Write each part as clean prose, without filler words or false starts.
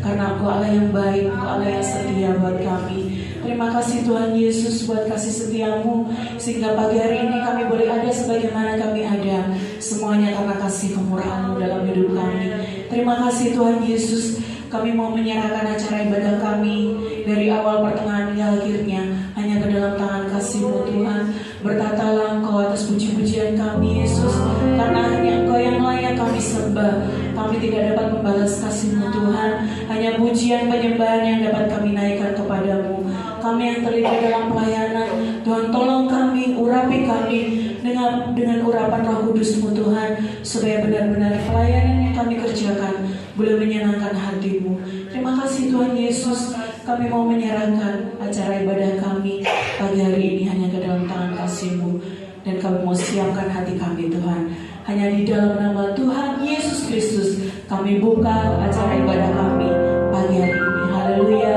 karena Engkau Allah yang baik, Engkau Allah yang setia buat kami. Terima kasih Tuhan Yesus buat kasih setiamu, sehingga pagi hari ini kami boleh ada sebagaimana kami ada. Semuanya karena kasih kemurahan-Mu dalam hidup kami. Terima kasih Tuhan Yesus. Kami mau menyerahkan acara ibadah kami dari awal, pertengahan hingga akhirnya hanya ke dalam tangan kasih-Mu Tuhan. Berkatalah Engkau atas puji-pujian kami Yesus, karena hanya Engkau yang layak kami sembah. Kami tidak dapat membalas kasih-Mu Tuhan. Hanya pujian penyembahan yang dapat kami naikkan kepadamu. Kami yang terlibat dalam pelayanan, Tuhan tolong kami, urapi kami dengan urapan Roh Kudus-Mu Tuhan, supaya benar-benar pelayanan yang kami kerjakan boleh menyenangkan hati-Mu. Terima kasih Tuhan Yesus. Kami mau menyerahkan acara ibadah kami pagi hari ini hanya ke dalam tangan kasih-Mu, dan kami mau siapkan hati kami Tuhan. Hanya di dalam nama Tuhan Yesus Kristus kami buka acara ibadah kami pagi hari ini. Haleluya,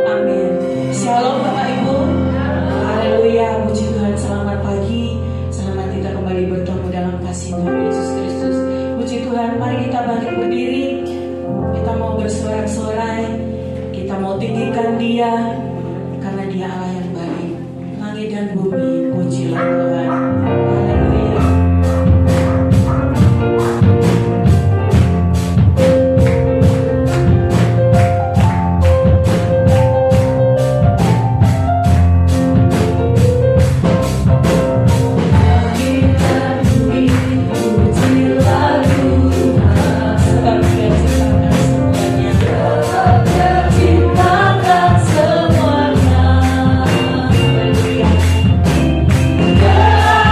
amin. Shalom Bapak Ibu. Haleluya, puji Tuhan. Selamat pagi, selamat kita kembali bertemu dalam kasih Tuhan Yesus Kristus. Puji Tuhan, mari kita bangkit berdiri. Kita mau bersorak-sorai, kita mau tinggikan Dia, karena Dia Allah yang baik. Langit dan bumi, pujilah Tuhan. Haleluya. Yeah.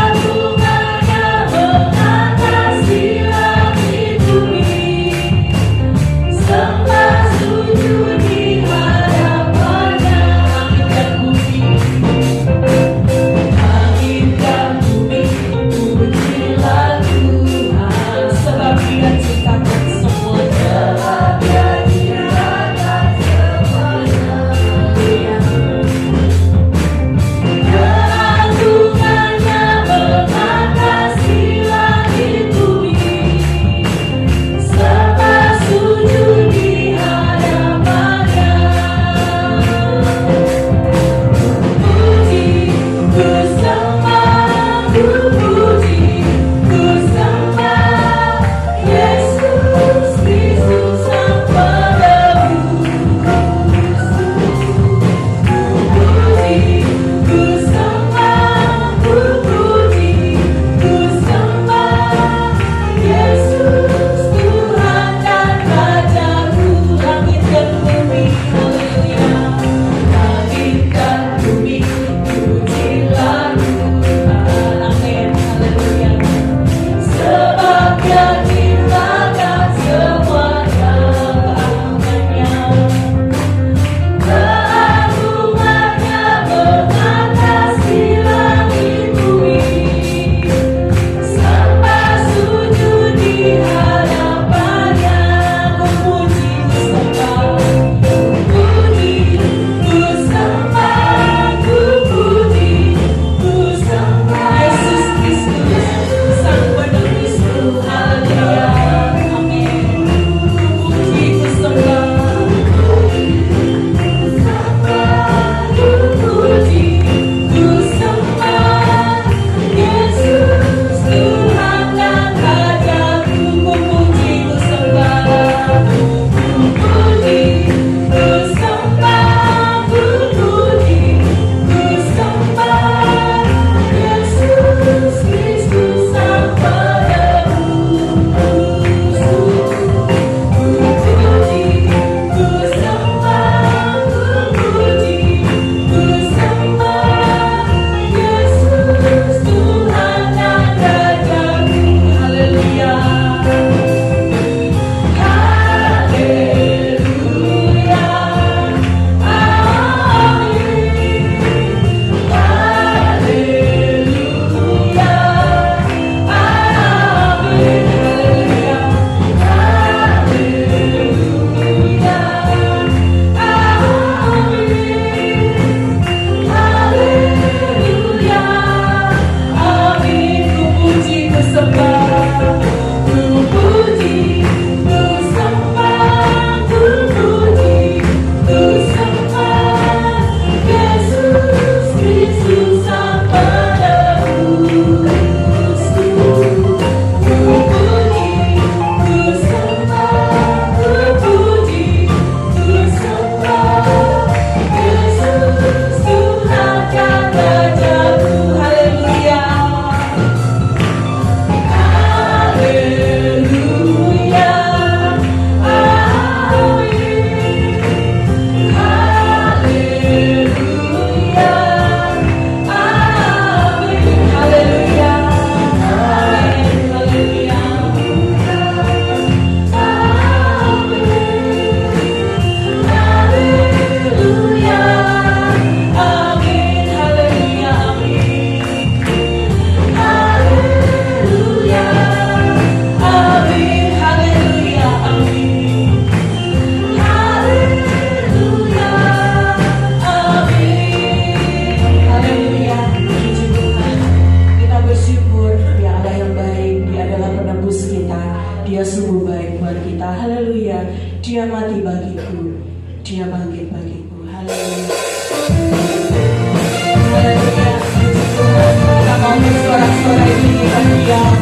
Dia bangkit bagiku. Haleluya. Haleluya. Puji Tuhan. Kita mau bersorak-sorai ini kita diam.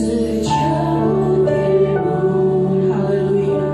Sejauh timur, haleluya.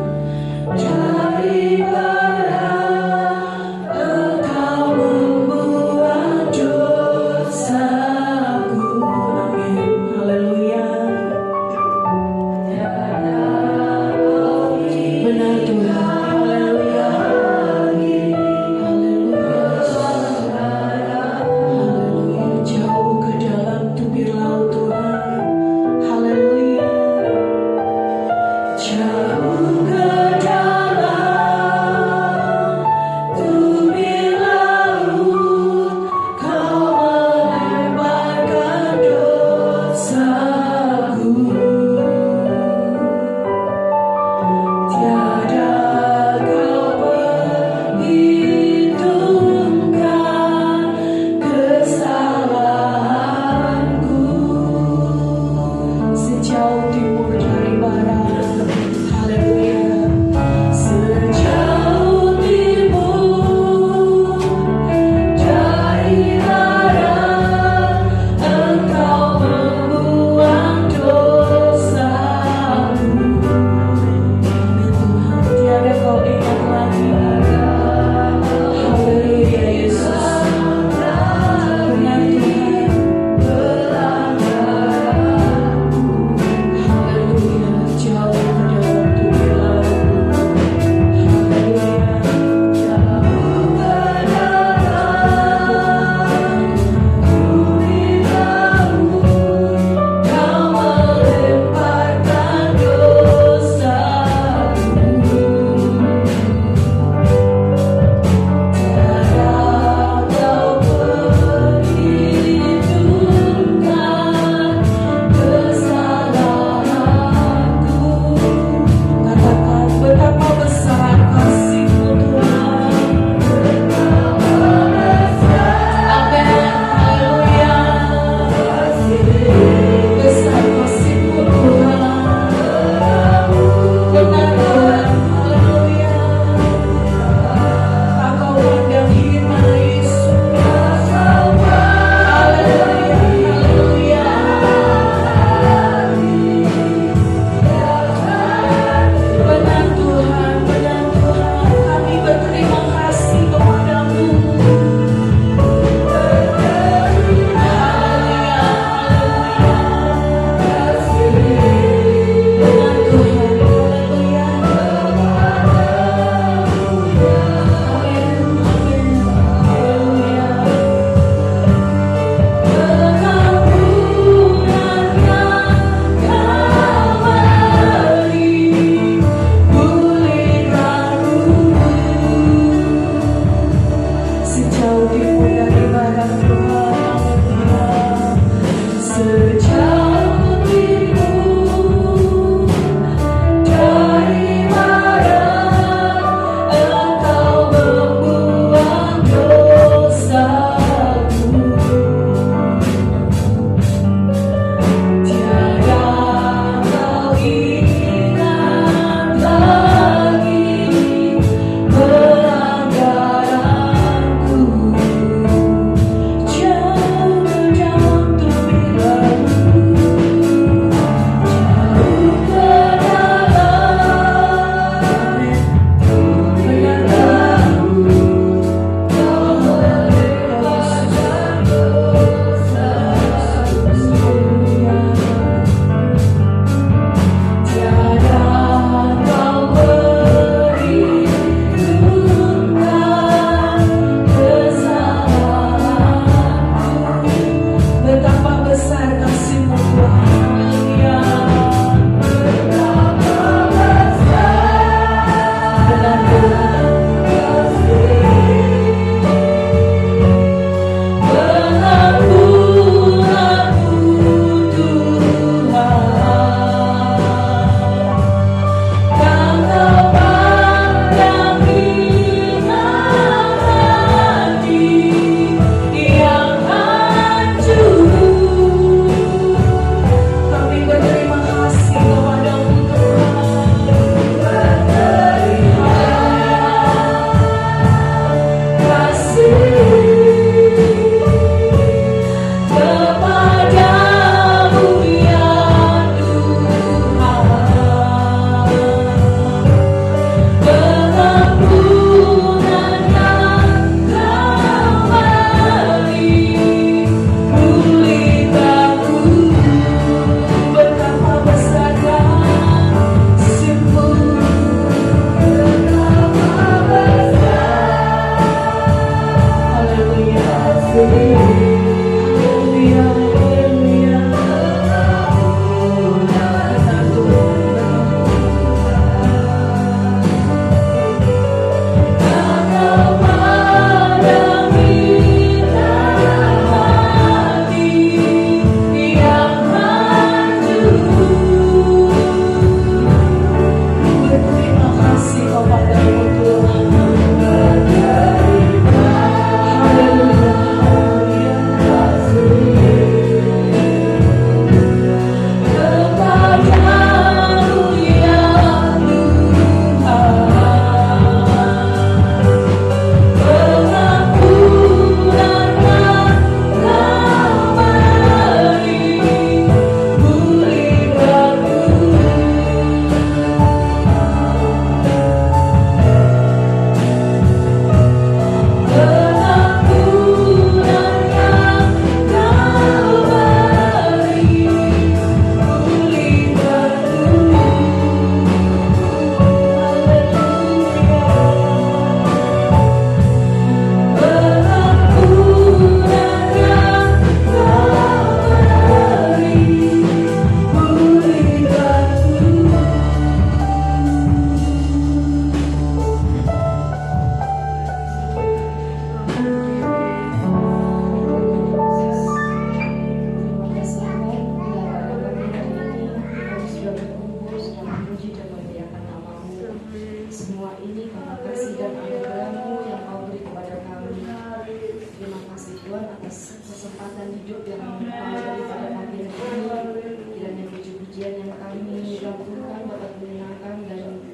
pujian yang kami lakukan dapat menyenangkan dan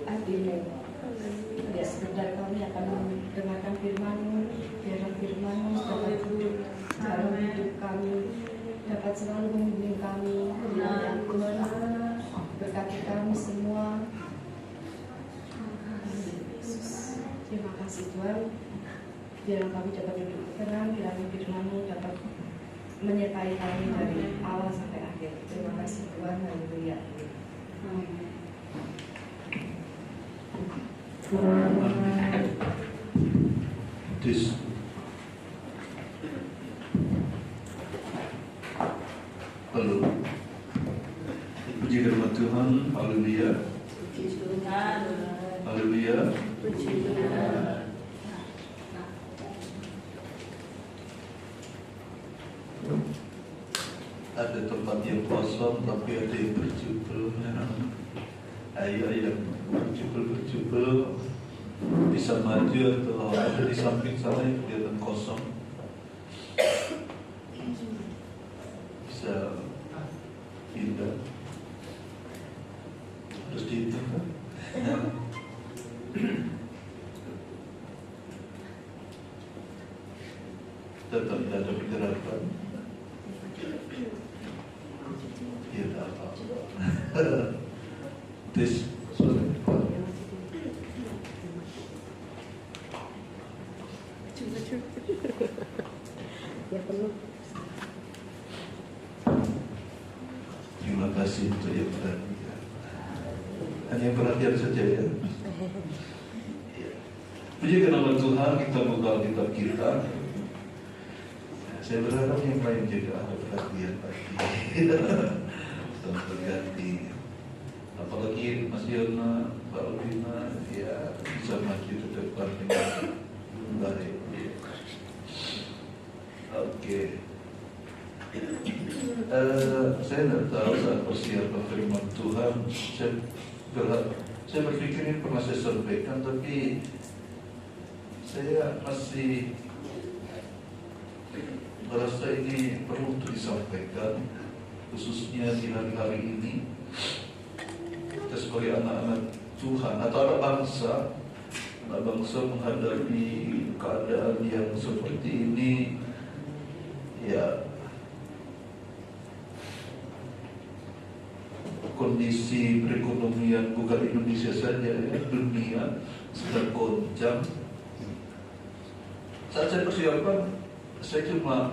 adil. Ya, sekedar kami akan mendengarkan firman-Mu, biarlah firman-Mu dapat dalam hidup kami, dapat selalu membimbing kami. Ya Tuhan, berkati kami semua. Yesus, terima kasih Tuhan. Biarlah kami dapat duduk tenang, biarlah firman-Mu dapat menyertai kami dari awal sampai akhir. Terima kasih Tuhan. Haleluya. Tis. Halo. Puji firman Tuhan. Haleluya. Haleluya. Ada tempat yang kosong tapi ada yang berjubel. Ayo yang berjubel bisa maju atau ada di samping sana yang kelihatan kosong, bisa pindah. Terus dihitung kan? Tetap tidak ada pergerakan. Ya tak apa. Tes suara. Ya perlu. Terima kasih untuk yang perhatian. Hanya yang perhatian saja ya. Puji ke nama Tuhan, kita buka kitab kita. Saya berharap yang lain juga ada perhatian lagi. Dan berganti. Apalagi Mas Yona, Pak Ulina, ya bisa maju ke depan dengan baik. Oke. Saya tidak tahu saat persiapan firman Tuhan. Saya berpikir ini pernah saya sampaikan, tapi saya masih merasa ini perlu untuk disampaikan, khususnya di hari-hari ini. Kita sebagai anak-anak Tuhan atau anak bangsa menghadapi keadaan yang seperti ini, ya kondisi perekonomian bukan Indonesia saja, ya, dunia sedang goncang. Saat saya persiapan, saya cuma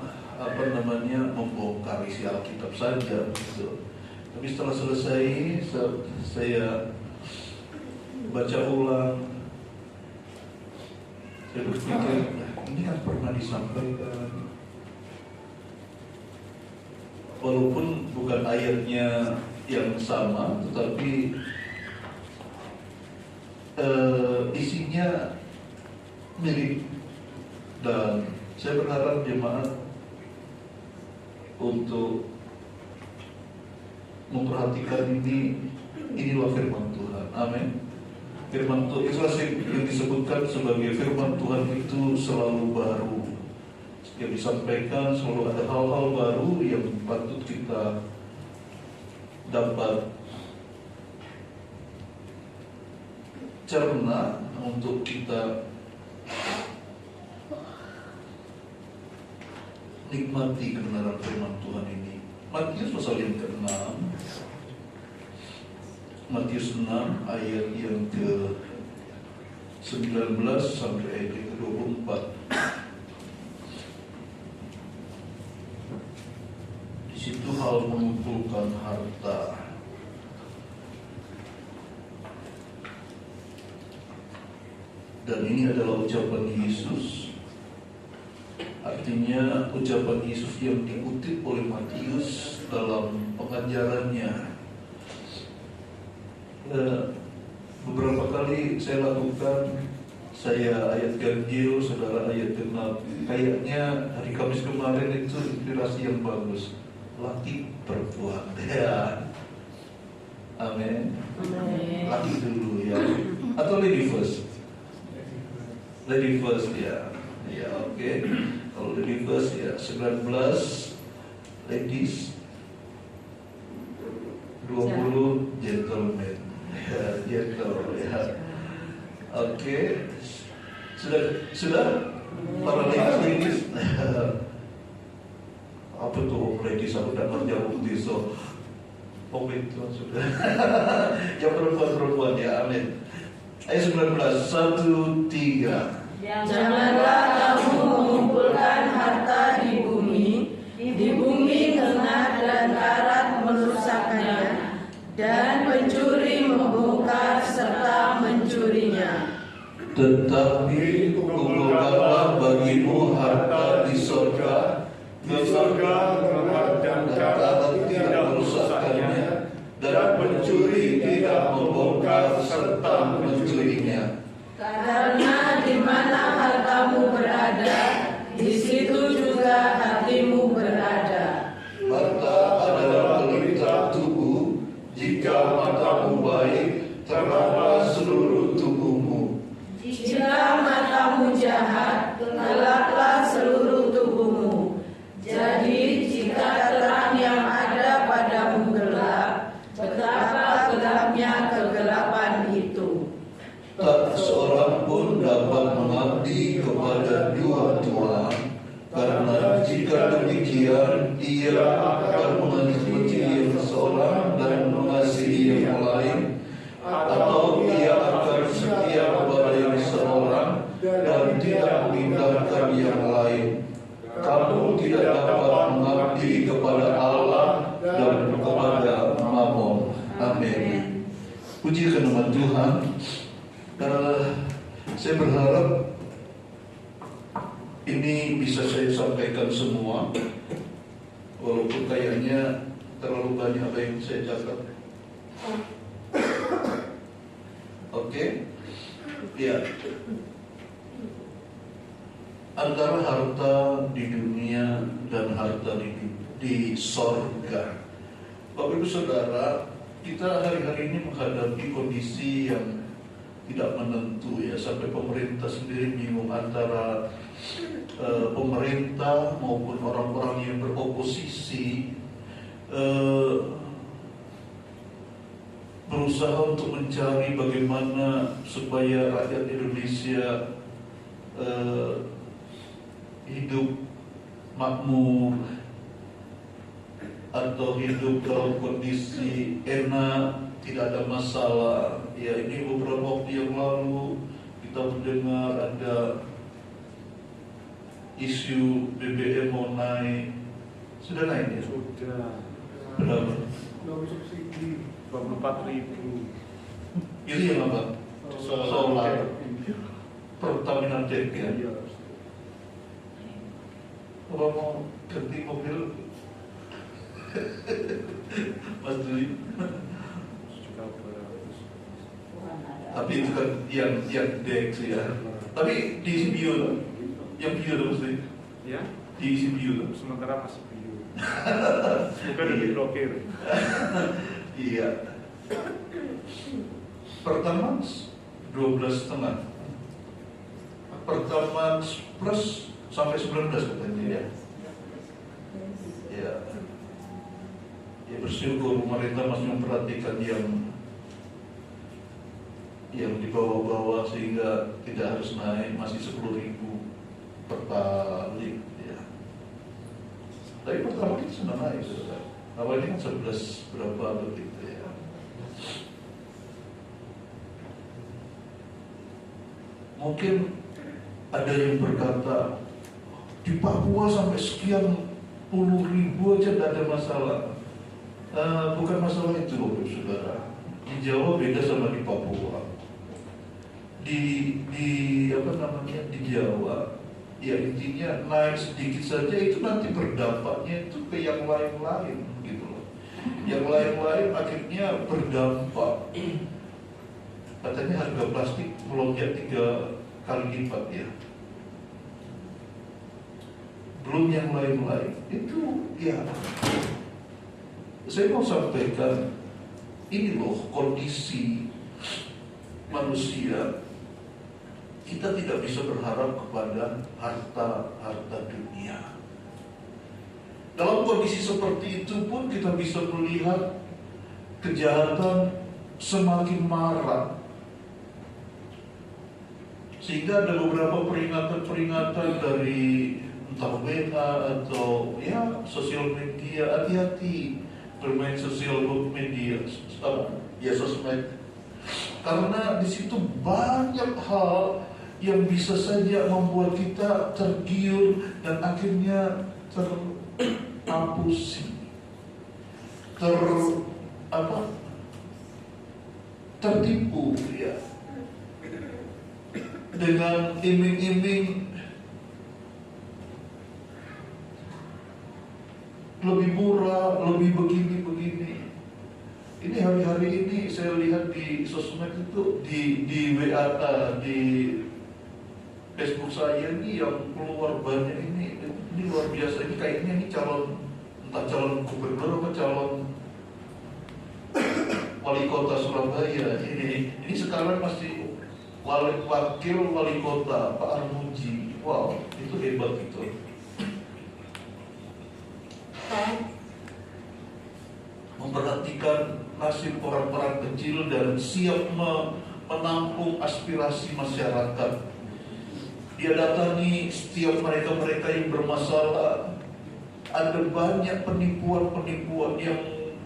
membongkar isi Alkitab saja, gitu. Tapi setelah selesai, saya baca ulang. Saya berpikir, ini kan pernah disampaikan. Walaupun bukan ayatnya yang sama, tetapi isinya mirip. Dan saya berharap jemaat untuk memperhatikan inilah firman Tuhan. Amin. Firman Tuhan itu yang disebutkan sebagai firman Tuhan itu selalu baru. Yang disampaikan selalu ada hal-hal baru yang patut kita dapat cerna untuk kita nikmati kebenaran firman Tuhan ini. Matius pasal yang ke-6, Matius 6 ayat yang ke-19 sampai ayat yang ke-24. Di situ hal mengumpulkan harta. Dan ini adalah ucapan Yesus. Artinya ucapan Yesus yang dikutip oleh Matius dalam pengajarannya. Beberapa kali saya lakukan, saya ayat ganjil, saudara ayat genap. Kayaknya hari Kamis kemarin itu inspirasi yang bagus. Laki perempuan, ya. Amin. Laki dulu ya, atau lady first. Lady first ya, ya oke. Kalau lady first ya 19 ladies, 20 gentleman. Ya, gentle ya. Oke. Sudah para ladies. Apa tuh ladies, aku tidak ngerti aku so. Oh itu sudah. Yang perempuan ya, amin. Ayat 19, 1, 3. Janganlah kamu mengumpulkan harta di bumi lengah dan karat merusaknya, dan pencuri membongkar serta mencurinya. Tetapi kumpulkanlah bagimu harta di sorga, lengah dan karat tidak merusakkannya, dan pencuri tidak membongkar serta mencurinya. Karena di mana hartamu berada, di situ juga hatimu berada. Mata adalah pelita tubuh, jika matamu baik, teranglah seluruh tubuhmu. Jika matamu jahat, gelaplah seluruh tubuhmu. Jadi jika terang yang ada padamu gelap, betapa gelapnya kegelapan itu. Tak seorang pun dapat mengabdi kepada dua tuan, karena jika demikian ia akan mengikuti yang seorang dan mengasihi yang lain, atau ia akan setia kepada yang seorang dan tidak mengindahkan yang lain. Kamu tidak dapat mengabdi kepada Allah dan kepada Mammon. Amin. Puji nama Tuhan. Saya berharap ini bisa saya sampaikan semua, walaupun kayaknya terlalu banyak apa yang saya catat. Oke, ya. Antara harta di dunia dan harta di sorga. Bapak Ibu Saudara, kita hari-hari ini menghadapi kondisi yang tidak menentu ya, sampai pemerintah sendiri bingung antara pemerintah maupun orang-orang yang beroposisi berusaha untuk mencari bagaimana supaya rakyat Indonesia hidup makmur atau hidup dalam kondisi enak, tidak ada masalah. Ya, ini beberapa waktu yang lalu kita mendengar ada isu BBM mau naik. Sudah naik ya? Sudah. Berapa? Belum subsidi 24.000. Itu yang apa? Solar. Pertamina Dek ya? Iya. Kalau mau ganti mobil Mas Dwi. Tapi itu kan yang Dex ya. Tapi diisi bio loh. Yang bio loh Mas Dwi. Ya, Diisi bio loh. sementara masih bio. Bukan diblokir. Iya. Pertamax 12,5. Pertamax plus sampai 19 katanya ya. Ya. Ya bersyukur pemerintah masih memperhatikan yang di bawah-bawah sehingga tidak harus naik, masih 10.000 per kali ya. Tapi pertama itu sudah naik sudah. Awalnya kan 11 berapa begitu ya. Mungkin ada yang berkata di Papua sampai sekian puluh ribu aja tidak ada masalah. Bukan masalah itu loh saudara. Di Jawa beda sama di Papua. Di Jawa ya intinya naik sedikit saja itu nanti berdampaknya itu ke yang lain-lain gitu loh. Yang lain-lain akhirnya berdampak. Katanya harga plastik melonjak 3 kali lipat ya. Belum yang lain-lain itu ya. Saya mau sampaikan ini loh kondisi manusia. Kita tidak bisa berharap kepada harta dunia. Dalam kondisi seperti itu pun kita bisa melihat kejahatan semakin marak. Sehingga ada beberapa peringatan-peringatan dari entah WA atau ya sosial media, hati-hati bermain sosial media, ya sosmed. Karena di situ banyak hal yang bisa saja membuat kita tergiur dan akhirnya terhapus, tertipu ya, dengan iming-iming lebih murah, lebih begini-begini. Ini hari-hari ini saya lihat di sosmed itu, di WA, di Facebook saya ini yang keluar banyak ini luar biasa. Ini kayaknya ini entah calon gubernur atau calon wali kota Surabaya. Ini sekarang masih wakil wali kota Pak Armuji. Wow, itu hebat itu. Memperhatikan nasib orang-orang kecil dan siap menampung aspirasi masyarakat. Dia datangi setiap mereka-mereka yang bermasalah. Ada banyak penipuan-penipuan yang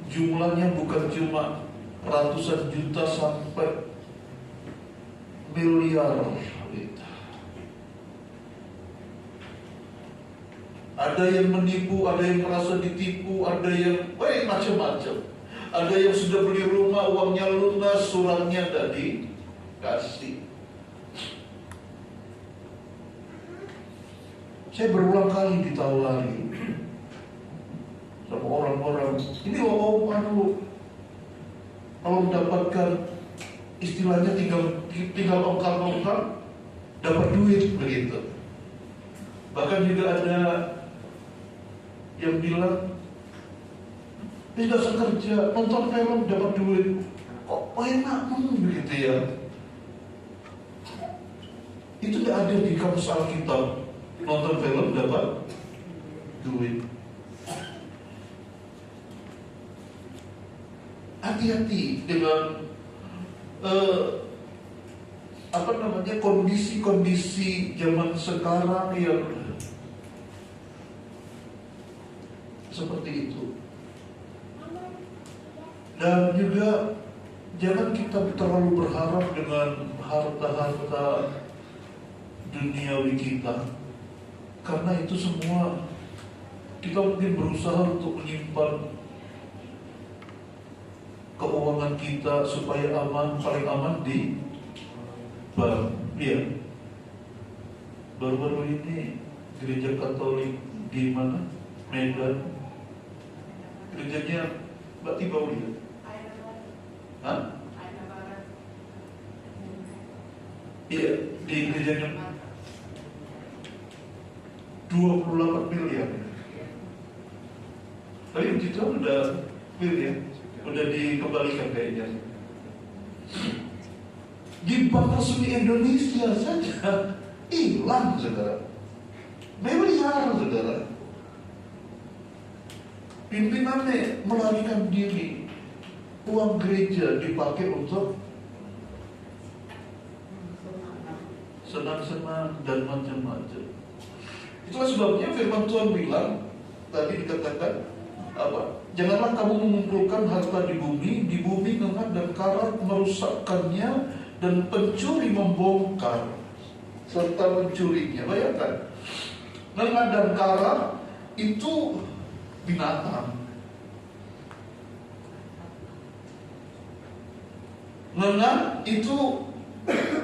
jumlahnya bukan cuma ratusan juta sampai miliar. Ada yang menipu, ada yang merasa ditipu, ada yang macam-macam. Ada yang sudah beli rumah, uangnya lunas, suratnya tidak dikasih. Saya berulang kali ditawari sama orang-orang, ini kalau mendapatkan istilahnya tinggal ongkar-ongkar dapat duit begitu. Bahkan juga ada yang bilang, tidak sekerja, nonton film dapat duit. Kok enak begitu ya? Itu tidak ada di kamus Alkitab. Nonton film dapat duit. Hati-hati dengan kondisi-kondisi zaman sekarang yang seperti itu. Dan juga jangan kita terlalu berharap dengan harta-harta duniawi kita, karena itu semua kita mungkin berusaha untuk menyimpan keuangan kita supaya aman, paling aman di bank. Ya, baru-baru ini gereja Katolik di mana? Medan, gerejanya Mbak Tibauli ya? Hah? Iya, di gerejanya 28 miliar. Tapi begitu udah miliar, udah dikembalikan kayaknya. Di bank resmi Indonesia saja hilang, saudara. Miliar, saudara. Pimpinannya melarikan diri. Uang gereja dipakai untuk senang-senang dan macam-macam. Itulah sebabnya firman Tuhan bilang, tadi dikatakan apa? Janganlah kamu mengumpulkan harta di bumi nengat dan karat merusakkannya dan pencuri membongkar serta mencurinya. Bayangkan, nengat dan karat itu binatang. Nengat itu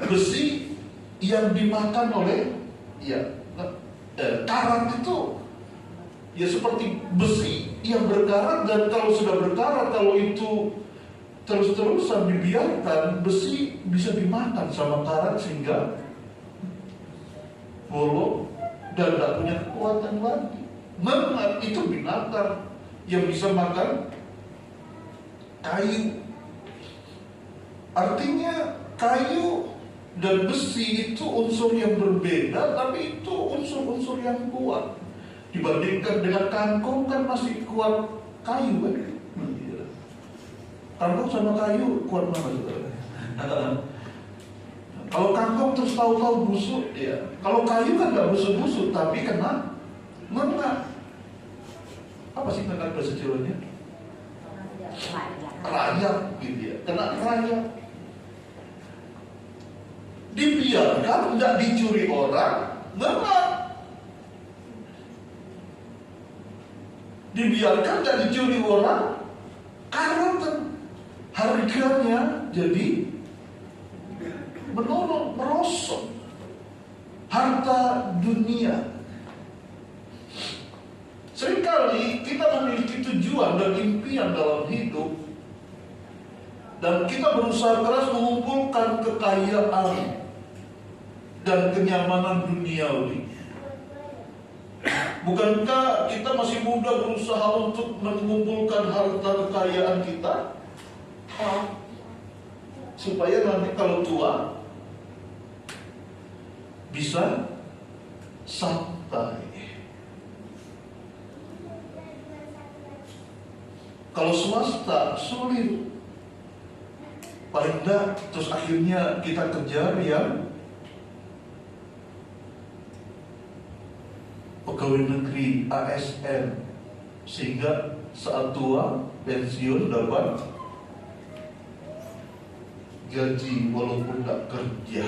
besi yang dimakan oleh karat itu ya seperti besi yang berkarat, dan kalau sudah berkarat, kalau itu terus-terusan dibiarkan, besi bisa dimakan sama karat sehingga bolong dan tidak punya kekuatan lagi. Nengat itu binatang yang bisa makan kayu. Artinya kayu dan besi itu unsur yang berbeda, tapi itu unsur-unsur yang kuat. Dibandingkan dengan kangkung kan masih kuat kayu kan. Kangkung sama kayu kuat mana saudara? Kalau kangkung terus tahu-tahu busuk, ya. Kalau kayu kan nggak busuk-busuk, tapi kena ngena. Apa sih ngena bahasa Jawanya? Rayap, gitu ya. Kena rayap. Dibiarkan, nggak dicuri orang, ngena. Dibiarkan, nggak dicuri orang, karena harganya jadi menurun, merosot. Harta dunia. Seringkali kita memiliki tujuan dan impian dalam hidup, dan kita berusaha keras mengumpulkan kekayaan dan kenyamanan duniawi. Bukankah kita masih muda berusaha untuk mengumpulkan harta kekayaan kita? Supaya nanti kalau tua bisa santai. Kalau swasta sulit. Paling enggak, terus akhirnya kita kejar yang pegawai negeri ASN, sehingga saat tua pensiun dapat gaji walaupun tidak kerja.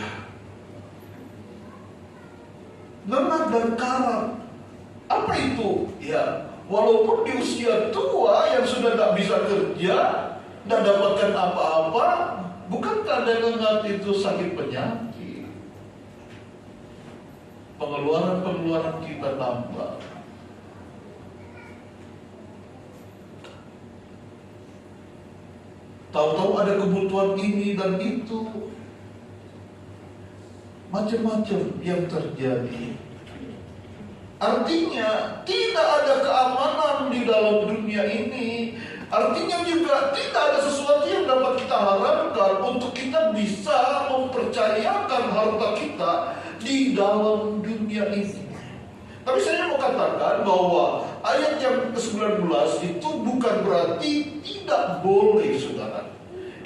Ngena dan karat. Apa itu? Ya, walaupun di usia tua yang sudah tidak bisa kerja, tidak dapatkan apa-apa, bukankah dengan itu sakit penyakit? Pengeluaran kita tambah. Tahu-tahu ada kebutuhan ini dan itu, macam-macam yang terjadi. Artinya tidak ada keamanan di dalam dunia ini. Artinya juga tidak ada sesuatu yang dapat kita harapkan untuk kita bisa mempercayakan harta kita di dalam dunia ini. Tapi saya mau katakan bahwa ayat yang ke-19 itu bukan berarti tidak boleh, saudara.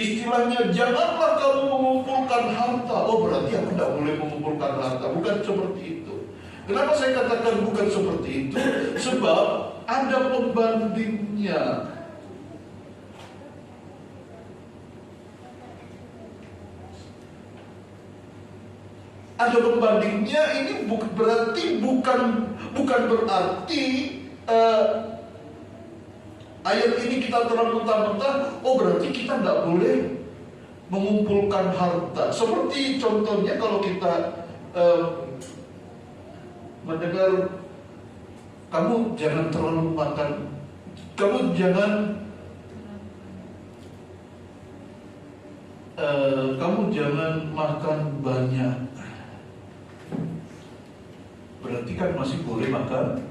Istilahnya, janganlah kamu mengumpulkan harta. Oh, berarti aku tidak boleh mengumpulkan harta. Bukan seperti itu. Kenapa saya katakan bukan seperti itu? Sebab ada pembandingnya. Ada pembandingnya. Ini berarti bukan berarti ayat ini kita terang mentah-mentah, oh berarti kita tidak boleh mengumpulkan harta. Seperti contohnya kalau kita mendengar, kamu jangan terlalu makan, kamu jangan makan banyak. Berarti kan masih boleh makan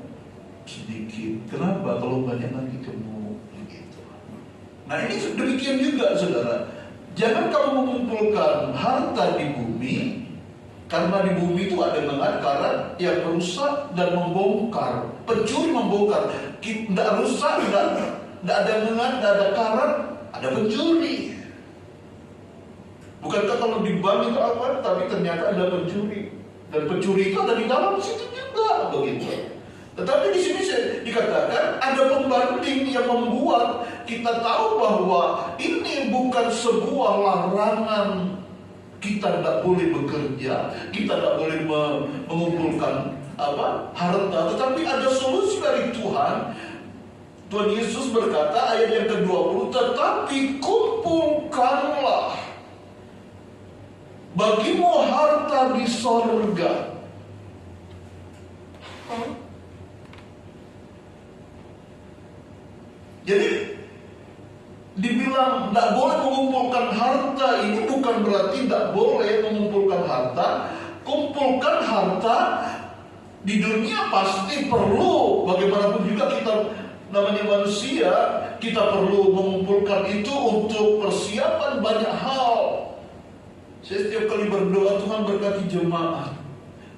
sedikit. Kenapa? Kalau banyak nanti gemuk begitu. Nah, ini demikian juga, saudara. Jangan kamu mengumpulkan harta di bumi, karena di bumi itu ada mengat karat yang merusak dan membongkar. Pencuri membongkar. Tidak rusak, tidak ada mengat, tidak ada karat, ada pencuri. Bukankah kalau di bank itu apa? Tapi ternyata ada pencuri. Dan pencuri itu ada di dalam situ juga, begitu. Tetapi di sini dikatakan ada pembanding yang membuat kita tahu bahwa ini bukan sebuah larangan. Kita tidak boleh bekerja, kita tidak boleh mengumpulkan harta, tetapi ada solusi dari Tuhan. Tuhan Yesus berkata ayat yang ke-20, tetapi kumpulkanlah bagimu harta di sorga. Jadi dibilang tidak boleh mengumpulkan harta, ini bukan berarti tidak boleh mengumpulkan harta. Kumpulkan harta di dunia pasti perlu. Bagaimanapun juga kita namanya manusia, kita perlu mengumpulkan itu untuk persiapan banyak hal. Saya setiap kali berdoa, Tuhan berkati jemaat.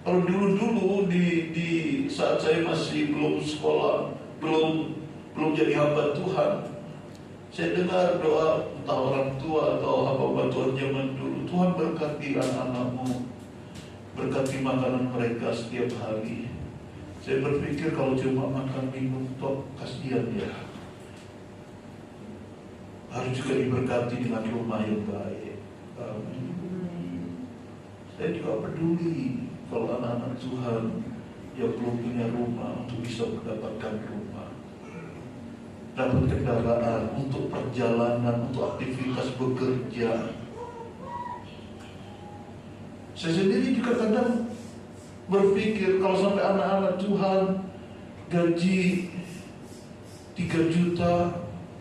Kalau dulu di saat saya masih belum sekolah, belum jadi hamba Tuhan, Saya dengar doa entah orang tua atau hamba Tuhan zaman dulu, Tuhan berkati anak-anakmu, berkati makanan mereka setiap hari. Saya berpikir kalau cuma makan minum tok, kasihan ya. Harus juga diberkati dengan rumah yang baik. Saya juga peduli kalau anak-anak Tuhan yang belum punya rumah untuk bisa mendapatkan rumah, dapat kendaraan untuk perjalanan, untuk aktivitas bekerja. Saya sendiri juga kadang berpikir kalau sampai anak-anak Tuhan gaji 3 juta,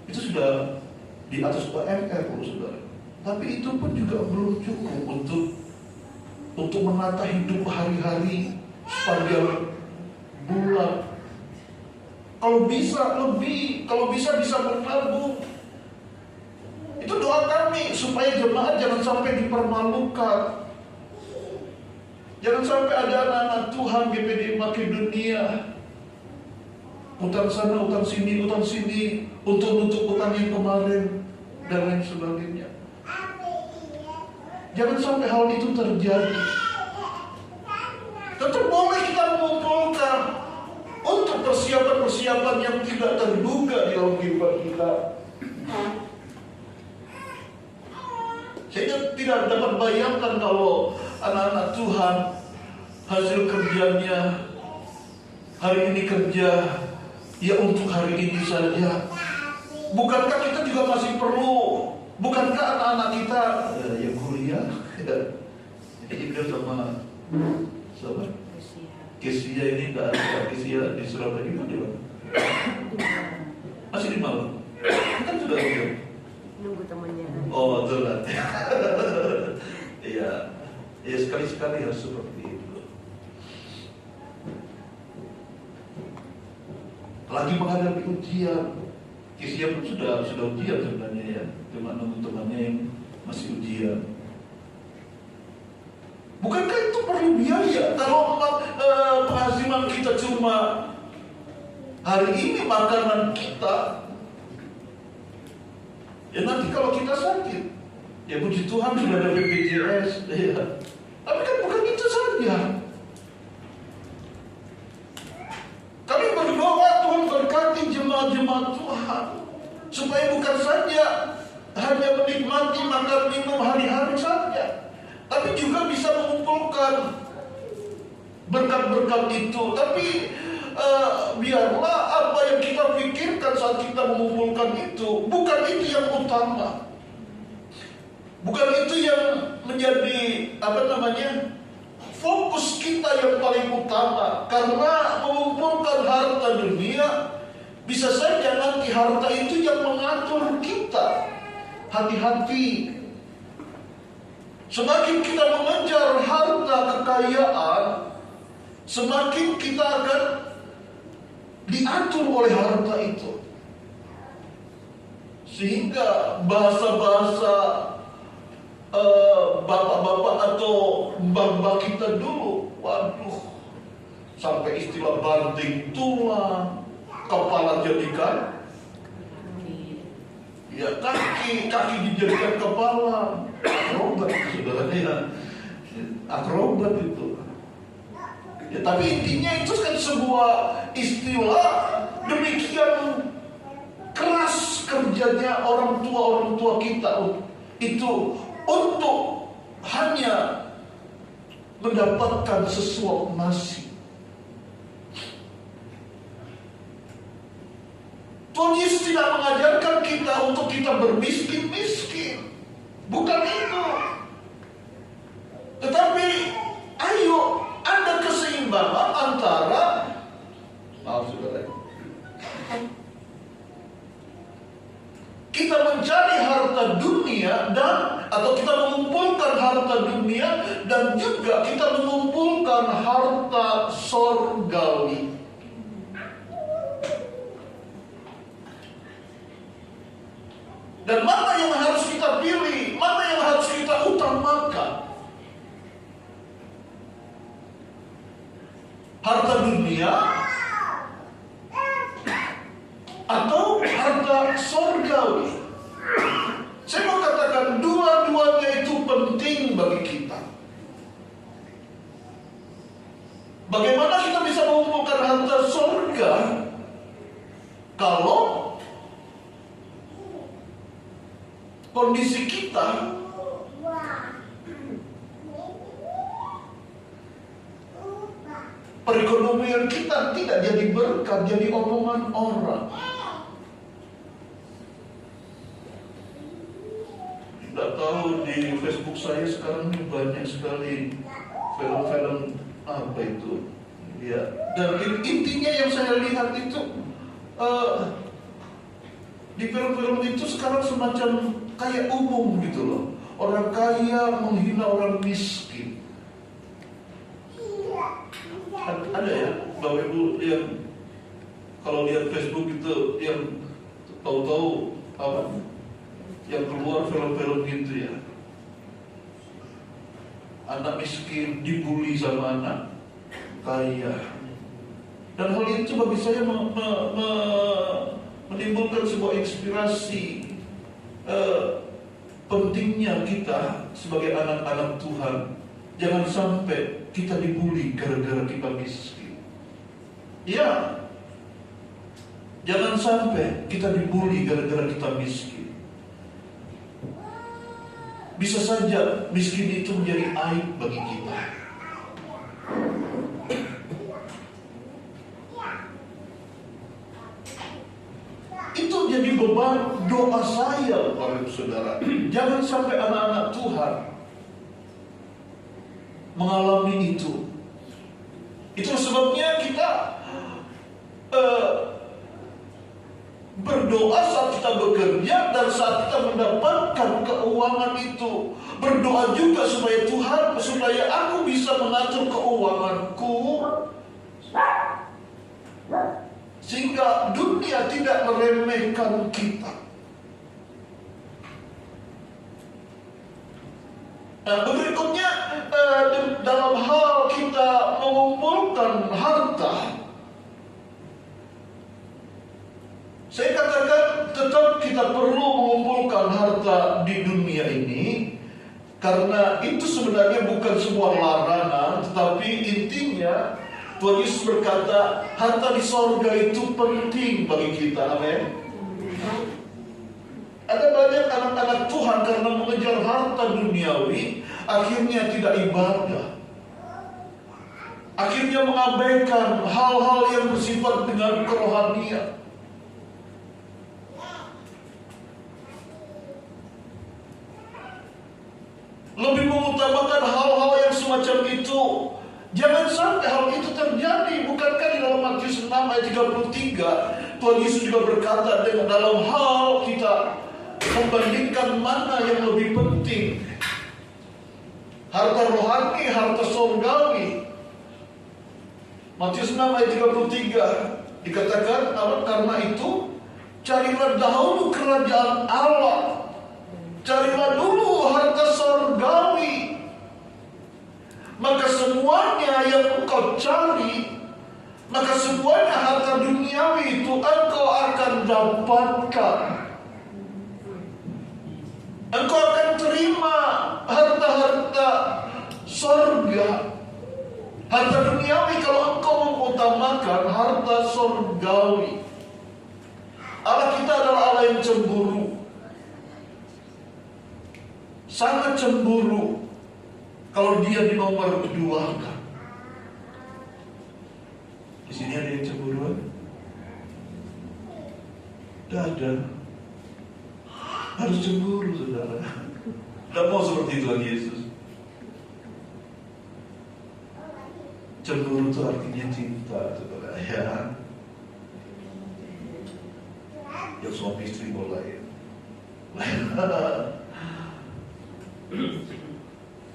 itu sudah di atas UMR, saudara. Tapi itu pun juga belum cukup untuk menata hidup hari-hari sepanjang bulan. Kalau bisa lebih, kalau bisa menabung. Itu doa kami supaya jemaat jangan sampai dipermalukan. Jangan sampai ada anak-anak Tuhan GPD Makedonia utang sana, utang sini untuk nutup utang yang kemarin dan lain sebagainya. Jangan sampai hal itu terjadi. Tetap boleh kita mengumpulkan untuk persiapan-persiapan yang tidak terduga di dalam kehidupan kita. Saya tidak dapat bayangkan kalau anak-anak Tuhan hasil kerjanya hari ini kerja ya untuk hari ini saja. Bukankah kita juga masih perlu? Bukankah anak-anak kita yang kuliah ya sama Kesia ini nggak ada Kesia di Surabaya juga di mana? Masih di Malang. Kan sudah Nunggu temannya. Oh betul lah. Iya, ya sekali-sekali harus seperti itu. Lagi menghadapi ujian, Kesia pun sudah ujian sebenarnya ya. Cuma nunggu temannya yang masih ujian. Bukankah itu perlu biaya? Kalau penghasilan kita cuma hari ini makanan kita, ya nanti kalau kita sakit, ya puji Tuhan sudah ada BPJS, ya. Tapi kan bukan itu saja. Kami berdoa Tuhan berkati jemaat-jemaat Tuhan supaya bukan saja hanya menikmati makan minum hari-hari saja, tapi juga bisa mengumpulkan berkat-berkat itu. Tapi biarlah apa yang kita pikirkan saat kita mengumpulkan itu, bukan itu yang utama, bukan itu yang menjadi fokus kita yang paling utama. Karena mengumpulkan harta dunia, bisa saja nanti harta itu yang mengatur kita. Hati-hati. Semakin kita mengejar harta kekayaan, semakin kita akan diatur oleh harta itu. Sehingga bahasa-bahasa bapak-bapak atau mbak-mbak kita dulu, waduh, sampai istilah banting tulang, kepala jadikan ya kaki dijadikan kepala. Akrobat, saudaranya, akrobat itu. Ya, tapi intinya itu kan sebuah istilah demikian keras kerjanya orang tua kita itu untuk hanya mendapatkan sesuap nasi. Tuhan Yesus tidak mengajarkan kita untuk kita bermiskin-miskin. Bukan itu. Tetapi ayo ada keseimbangan antara, maaf saudara, kita mencari harta dunia atau kita mengumpulkan harta dunia dan juga kita mengumpulkan harta sorgawi. Dan mana yang harus kita pilih? Mana yang harus kita utamakan? Harta dunia atau harta sorgawi? kondisi kita perekonomian kita tidak jadi berkat, jadi omongan orang. Tidak tahu di Facebook saya sekarang ini banyak sekali film-film apa itu, ya. Dan intinya yang saya lihat itu di film-film itu sekarang semacam kayak umum gitu loh. Orang kaya menghina orang miskin. Ada ya Bapak Ibu yang kalau lihat Facebook itu yang tahu-tahu apa yang keluar film-film gitu ya, anak miskin dibully sama anak kaya, dan hal itu bagi saya menimbulkan sebuah inspirasi pentingnya kita sebagai anak-anak Tuhan jangan sampai kita dibully gara-gara kita miskin. Ya, jangan sampai kita dibully gara-gara kita miskin. Bisa saja miskin itu menjadi aib bagi kita. Itu jadi beban doa saya, Bapak Saudara. Jangan sampai anak-anak Tuhan mengalami itu. Itu sebabnya kita berdoa saat kita bekerja dan saat kita mendapatkan keuangan itu. Berdoa juga supaya Tuhan, supaya aku bisa mengatur keuanganku sehingga dunia tidak meremehkan kita. Nah, berikutnya dalam hal kita mengumpulkan harta, saya katakan tetap kita perlu mengumpulkan harta di dunia ini, karena itu sebenarnya bukan sebuah larangan, tetapi intinya Tuhan Yesus berkata harta di sorga itu penting bagi kita. Amin. Ada banyak anak-anak Tuhan karena mengejar harta duniawi akhirnya tidak ibadah, akhirnya mengabaikan hal-hal yang bersifat dengan kerohanian. Lebih mengutamakan hal-hal yang semacam itu. Jangan sampai hal itu terjadi. Bukankah di dalam Matius 6 ayat 33 Tuhan Yesus juga berkata dengan dalam hal kita membandingkan mana yang lebih penting, harta rohani, harta surgawi. Matius 6 ayat 33 dikatakan karena itu carilah dahulu kerajaan Allah, carilah dulu harta surgawi, maka semuanya yang engkau cari, maka semuanya harta duniawi itu engkau akan dapatkan. Engkau akan terima harta-harta surga. Harta duniawi kalau engkau mengutamakan harta surgawi. Allah kita adalah Allah yang cemburu, sangat cemburu kalau dia dinomor keduakan. Di sini ada yang cemburuan? Tidak ada. Harus cemburu, saudara. Tidak mau seperti Tuhan Yesus. Cemburu itu artinya cinta, saudara. Ya. Yang suami istri mulai.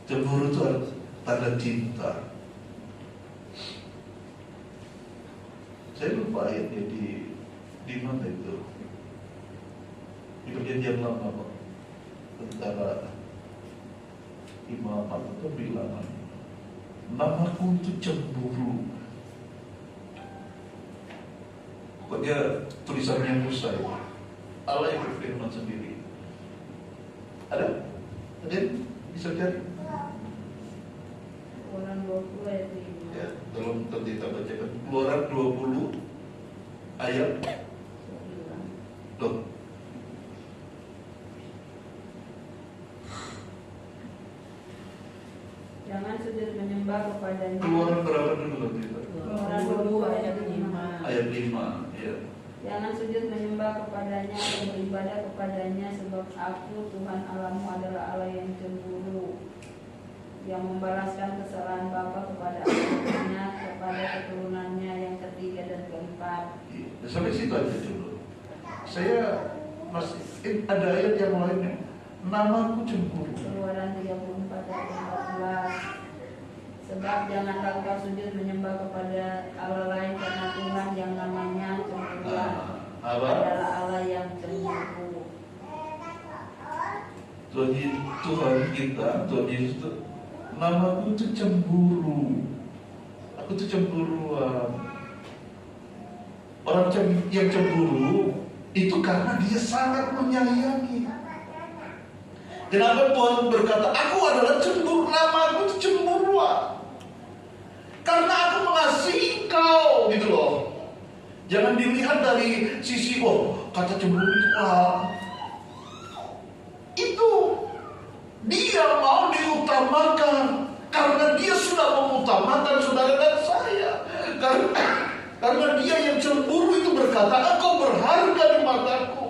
Cemburu itu tanda cinta. Saya lupa ayatnya di mana itu. Di perjanjian lama, Pak, tentara imamat atau bilangan. Namaku itu cemburu. Pokoknya tulisannya Musa ya. Allah yang berfirman sendiri. Ada? Ada? Bisa cari? Keluaran 20 ayat 5. Ya, tolong kita bacakan. Keluaran 20 ayat. Loh. Jangan sujud menyembah kepadanya. Keluaran berapa dulu waktu itu? Keluaran 22 ayat 5. Ayat 5, ya. Jangan sujud menyembah kepadanya atau beribadah kepadanya, sebab aku Tuhan Allahmu adalah Allah yang cemburu, yang membalaskan kesalahan bapa kepada anaknya, kepada keturunannya yang ketiga dan keempat. Iya. Sampai situ aja dulu. Saya masih ada ayat yang lainnya. Namaku cemburu. Keluaran 34 ayat 14. Sebab janganlah engkau sujud menyembah kepada Allah lain, karena Tuhan yang namanya cemburu Apa? adalah Allah yang cemburu. Tuhan kita, Tuhan Yesus itu, namaku itu cemburu. Aku tuh cemburuan. Orang yang cemburu itu karena dia sangat menyayangi. Kenapa Tuhan berkata, aku adalah cemburu, namaku itu cemburuan? Karena aku mengasihi kau, gitu loh. Jangan dilihat dari sisi, oh, kata cemburu itu itu dia mau diutamakan karena dia sudah mengutamakan saudara dan saya. Karena dia yang cemburu itu berkata, engkau berharga di mataku.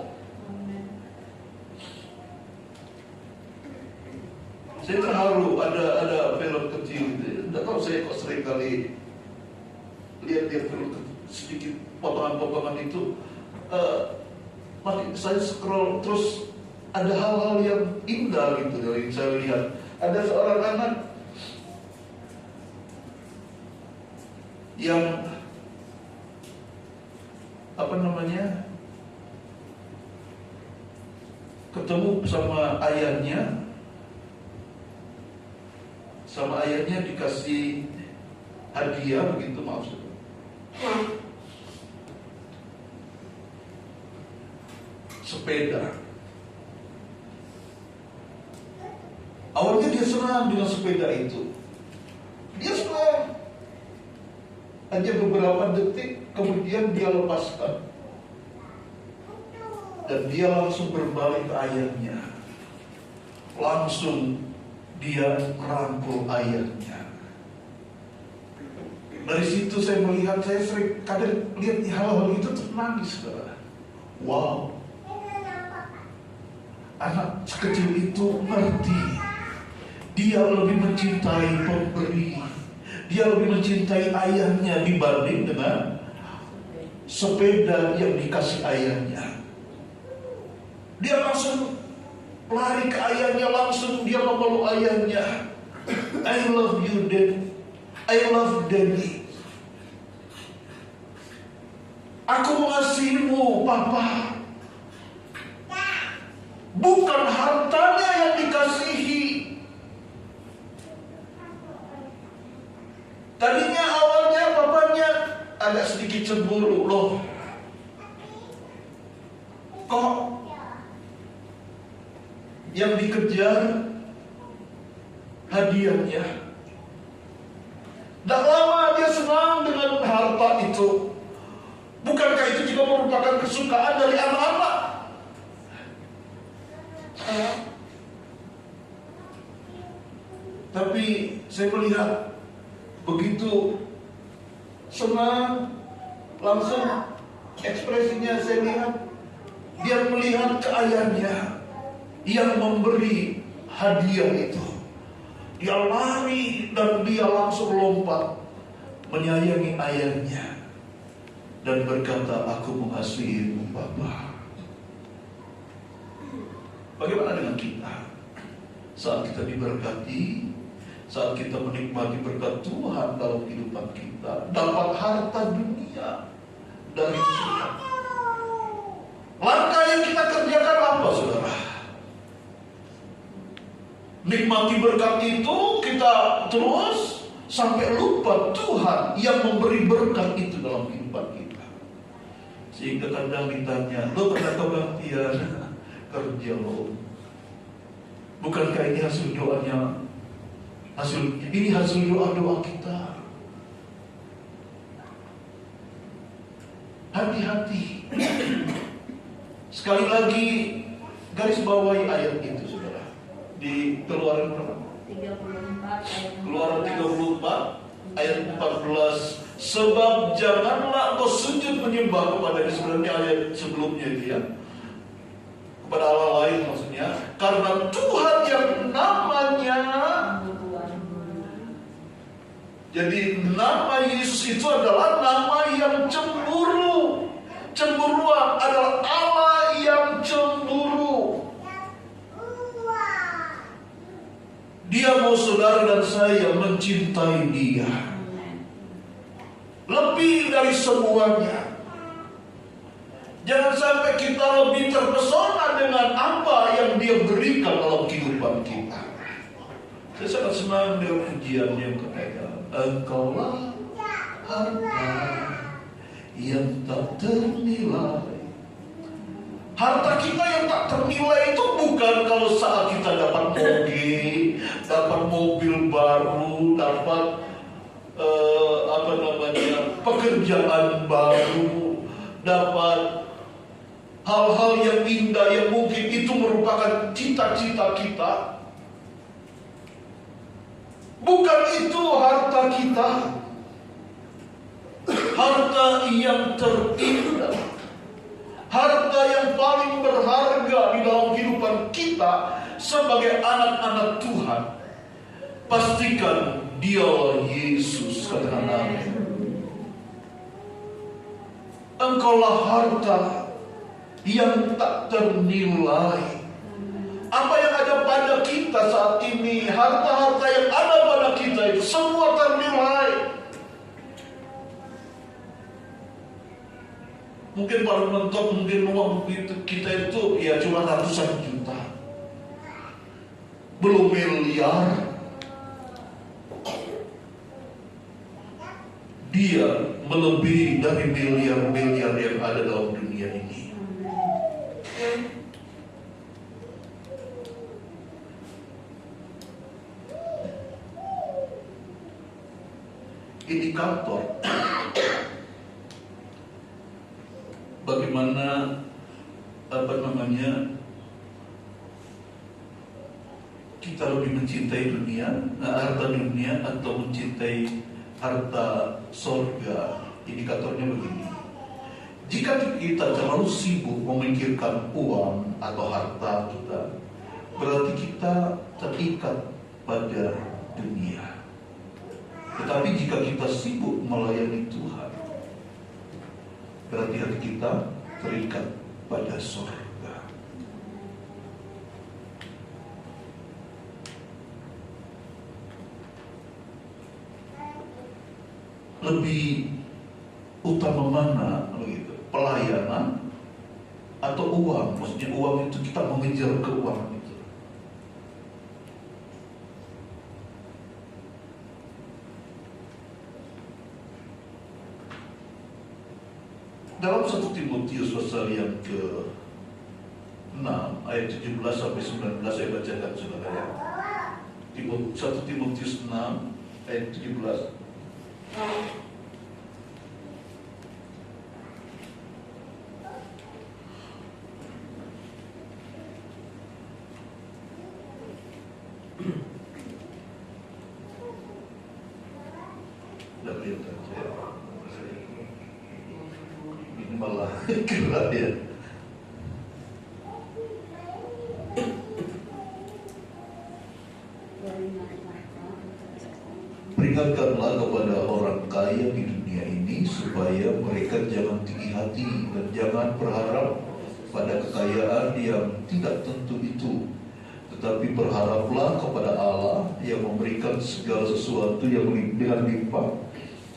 Saya terharu, ada film kecil gitu. Tidak tahu saya kok sering kali lihat film sedikit potongan-potongan itu. Saya scroll terus ada hal-hal yang indah gitu yang saya lihat. Ada seorang anak yang ketemu sama ayahnya dikasih hadiah begitu, maksudnya sepeda. Awalnya dia senang dengan sepeda itu. Dia senang. Hanya beberapa detik kemudian dia lepaskan. Dan dia langsung berbalik ke ayahnya. Langsung dia merangkul ayahnya. Dari situ saya melihat, saya sering kadang lihat hal-hal itu ternangis, saudara. Wow. Anak sekecil itu ngerti. Dia lebih mencintai pemberi. Dia lebih mencintai ayahnya dibanding dengan sepeda yang dikasih ayahnya. Dia langsung lari ke ayahnya, langsung dia memeluk ayahnya. I love you, Dad. I love Daddy. Aku mengasihimu, Papa. Bukan hartanya yang dikasihi. Tadinya awalnya bapaknya agak sedikit cemburu, loh. Kok yang dikejar hadiahnya? Tak lama dia senang dengan harta itu. Bukankah itu juga merupakan kesukaan dari anak-anak? Tapi saya melihat begitu senang, langsung ekspresinya saya lihat, dia melihat ke ayahnya yang memberi hadiah itu. Dia lari dan dia langsung lompat menyayangi ayahnya dan berkata, aku mengasihimu, Bapa. Bagaimana dengan kita? Saat kita diberkati, saat kita menikmati berkat Tuhan dalam kehidupan kita, dapat harta dunia dari Tuhan, langkah yang kita kerjakan apa, saudara? Nikmati berkat itu, kita terus sampai lupa Tuhan yang memberi berkat itu dalam kehidupan kita. Sehingga kadang ditanya, lo pernah kebaktian? Kerja lo. Bukankah ini hasil doanya? Ini hasil doa-doa kita. Hati-hati. Sekali lagi garis bawahi ayat itu, saudara. Di Keluaran berapa? 34 ayat 14. Keluaran 34 ayat 14. Sebab janganlah engkau sujud menyembah kepada dia. Sebenarnya ayat sebelumnya itu ya, kepada Allah lain maksudnya. Karena Tuhan yang namanya, jadi nama Yesus itu adalah nama yang cemburu. Cemburuan adalah Allah yang cemburu. Dia mau saudara dan saya mencintai dia lebih dari semuanya. Jangan sampai kita lebih terpesona dengan apa yang dia berikan dalam kehidupan kita. Saya sangat senang dengan pujian yang katakan, Engkaulah harta yang tak ternilai. Harta kita yang tak ternilai itu bukan kalau saat kita dapat mobil, dapat mobil baru, dapat pekerjaan baru, dapat hal-hal yang indah yang mungkin itu merupakan cita-cita kita. Bukan itu harta kita. Harta yang terindah, harta yang paling berharga di dalam kehidupan kita sebagai anak-anak Tuhan, pastikan Dialah Yesus. Katakan amin. Engkaulah harta yang tak ternilai. Apa yang ada pada kita saat ini, harta-harta yang ada pada kita itu semua ternilai. Mungkin paling mentok, mungkin uang kita itu ya cuma ratusan juta, belum miliar. Dia melebihi dari miliar-miliar yang ada dalam dunia ini. Indikator bagaimana kita lebih mencintai dunia, harta dunia atau mencintai harta sorga. Indikatornya begini: jika kita terlalu sibuk memikirkan uang atau harta kita, berarti kita terikat pada dunia. Tetapi jika kita sibuk melayani Tuhan, berarti hati kita terikat pada sorga. Lebih utama mana begitu? Pelayanan atau uang? Maksudnya uang itu kita mengejar ke uang itu. Dalam 1 Timotius pasal yang ke-6 ayat 17 sampai 19 saya bacakan saudara ya. 1 Timotius 6 ayat 17. Sudah kelihatan saya. Ini malah gerak ya. Peringatkanlah kepada orang kaya di dunia ini supaya mereka jangan tinggi hati dan jangan berharap pada kekayaan yang tidak tentu itu, tetapi berharaplah kepada Allah yang memberikan segala sesuatu yang dengan limpah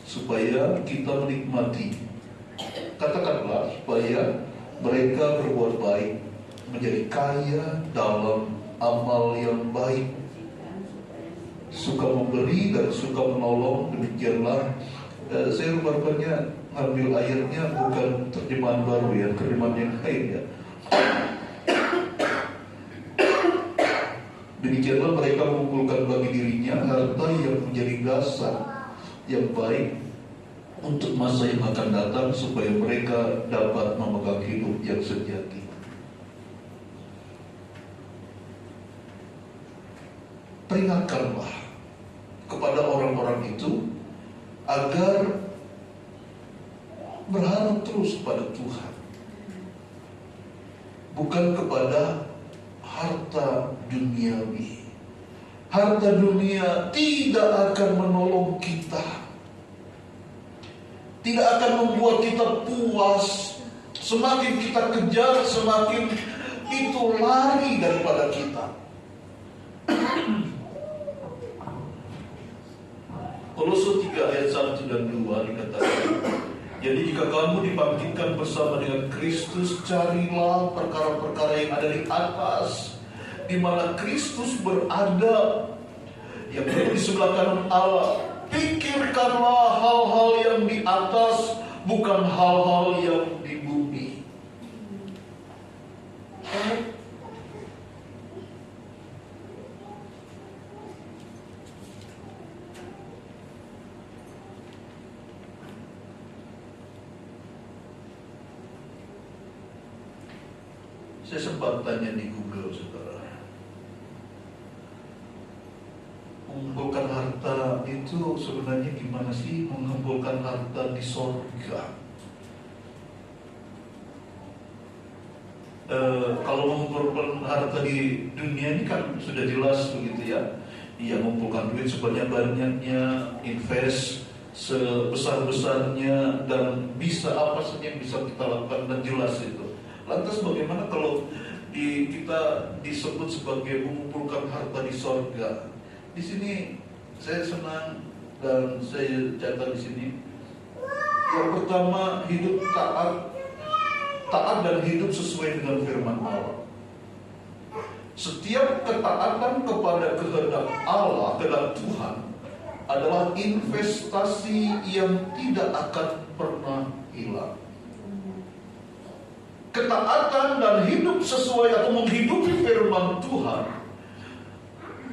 supaya kita menikmati. Katakanlah supaya mereka berbuat baik, menjadi kaya dalam amal yang baik, suka memberi dan suka menolong. Demikianlah saya rupanya ngambil ayatnya bukan terjemahan baru ya, terjemahan yang lain ya. Demikianlah mereka mengumpulkan bagi dirinya harta yang menjadi dasar yang baik untuk masa yang akan datang, supaya mereka dapat memegang hidup yang sejati. peringatkanlah kepada orang-orang itu agar berharap terus pada Tuhan, bukan kepada harta duniawi. Harta dunia tidak akan menolong kita, tidak akan membuat kita puas. Semakin kita kejar, semakin itu lari daripada kita. Kolose 3 ayat 1 dan 2 dikatakan, jadi jika kamu dibangkitkan bersama dengan Kristus, carilah perkara-perkara yang ada di atas, di mana Kristus berada, yang berada di sebelah kanan Allah. Pikirkanlah hal-hal yang di atas, bukan hal-hal yang di bumi. Saya sempat tanya di Google, saudara, mengumpulkan harta itu sebenarnya gimana sih? Mengumpulkan harta di sorga. Kalau mengumpulkan harta di dunia ini kan sudah jelas begitu ya. Iya, mengumpulkan duit sebanyak-banyaknya, invest sebesar-besarnya, dan bisa apa saja yang bisa kita lakukan, dan jelas itu. Lantas bagaimana kalau kita disebut sebagai mengumpulkan harta di sorga? Di sini saya senang dan saya catat di sini. Yang pertama, hidup taat dan hidup sesuai dengan firman Allah. Setiap ketaatan kepada kehendak Allah, kehendak Tuhan, adalah investasi yang tidak akan pernah hilang. Ketaatan dan hidup sesuai atau menghidupi firman Tuhan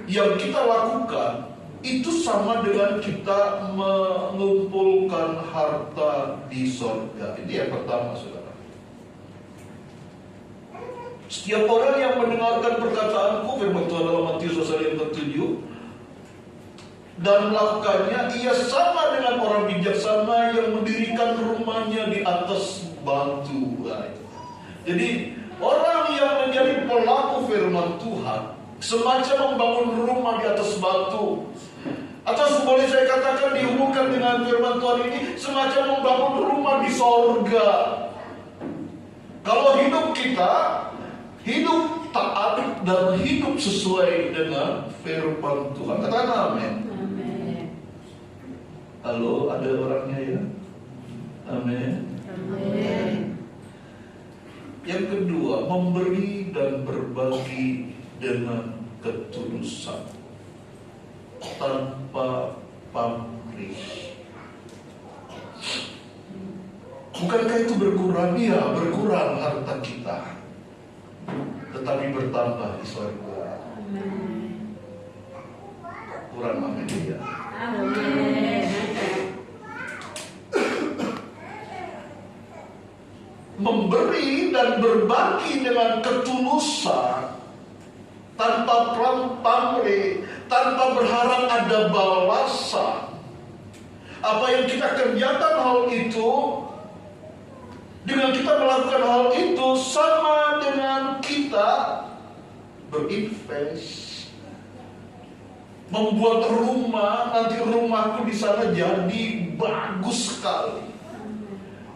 yang kita lakukan itu sama dengan kita mengumpulkan harta di sorga. Itu yang pertama, saudara. Setiap orang yang mendengarkan perkataanku, firman Tuhan dalam Matius pasal yang ke-7, dan melakukannya, ia sama dengan orang bijaksana yang mendirikan rumahnya di atas batu. Nah, itu. Jadi orang yang menjadi pelaku firman Tuhan semacam membangun rumah di atas batu, atau boleh saya katakan dihubungkan dengan firman Tuhan ini semacam membangun rumah di sorga. Kalau hidup kita hidup taat dan hidup sesuai dengan firman Tuhan, katakan amin. Amin. Halo, ada orangnya ya? Amin. Amin. Yang kedua, memberi dan berbagi dengan ketulusan, tanpa pamrih. Bukankah itu berkurang? Ya, berkurang harta kita, tetapi bertambah di surga. Amin. Kurang amin ya. Amin. Memberi dan berbagi dengan ketulusan, tanpa pamrih, tanpa berharap ada balasan. Apa yang kita kerjakan hal itu, dengan kita melakukan hal itu, sama dengan kita berinvest, membuat rumah. Nanti rumahku di sana jadi bagus sekali.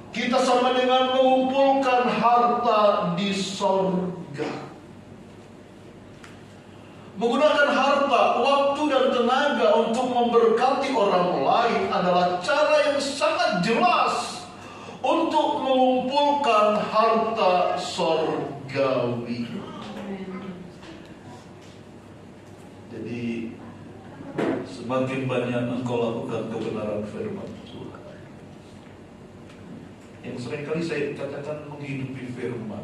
Kita sama dengan mengumpulkan harta di sorga. Menggunakan harta, waktu dan tenaga untuk memberkati orang lain adalah cara yang sangat jelas untuk mengumpulkan harta sorgawi. Jadi semakin banyak engkau lakukan kebenaran firman Tuhan, yang seringkali saya katakan menghidupi firman.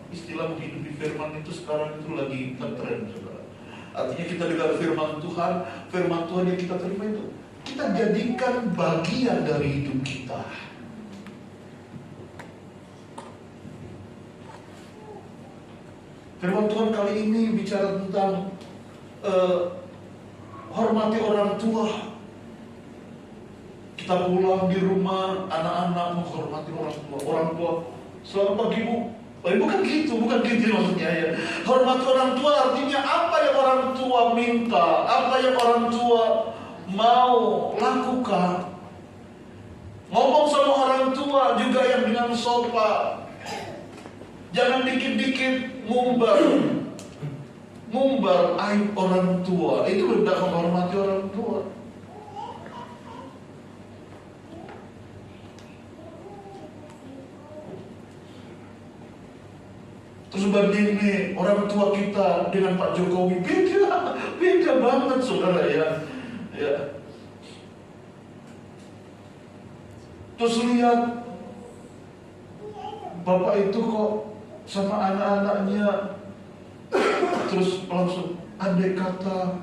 Istilah menghidupi firman itu sekarang itu lagi ngetren, saudara. Artinya kita dengar firman Tuhan yang kita terima itu kita jadikan bagian dari hidup kita. Firman Tuhan kali ini bicara tentang Hormati orang tua. Kita pulang di rumah, anak-anak menghormati orang tua. Orang tua, selamat pagi Bu. Bukan gitu maksudnya ya. Hormati orang tua artinya apa yang orang tua minta, apa yang orang tua mau lakukan. Ngomong sama orang tua juga yang dengan sopan. Jangan dikit-dikit ngumbar aib orang tua. Itu tidak menghormati orang tua. Terus banding nih orang tua kita dengan Pak Jokowi, beda banget saudara ya. Terus lihat bapak itu kok sama anak-anaknya, terus langsung andai kata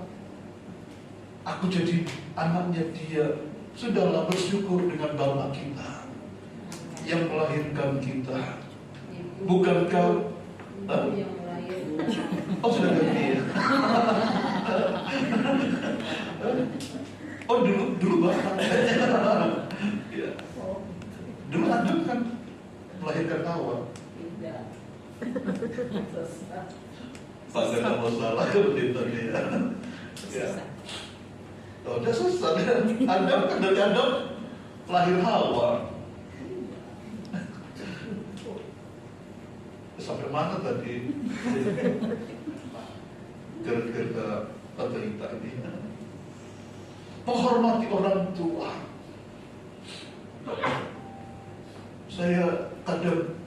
aku jadi anaknya dia, sudahlah bersyukur dengan bapak kita yang melahirkan kita. Bukankah oh sudah ganti ya? Oh dulu bapak. Ya. Dulu Adam kan melahirkan Hawa. Pak gak ada masalah begitu dia. Ya. Oh udah susah. Adam kan dari Adam lahir Hawa. Sampai mana tadi? Gara-gara cerita ini. Menghormati orang tua. Saya kadang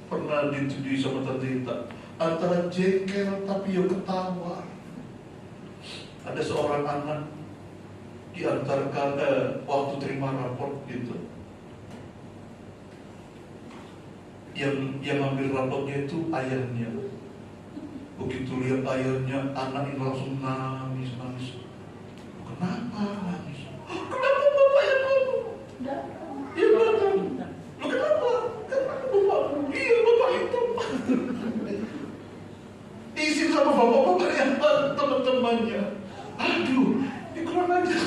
pernah ditudui sama Tante antara jengkel tapi yo ketawa. Ada seorang anak diantarkan waktu terima raport gitu. Yang ambil rapotnya itu ayahnya. Begitu lihat ayahnya, anak ini langsung nangis. Kenapa nangis? Kenapa bapak yang ngomong? Dia bilang, lo kenapa? Kenapa bapak? Iya bapak itu. Diisi sama bapak-bapak yang teman-temannya. Aduh, ini kurang ajar.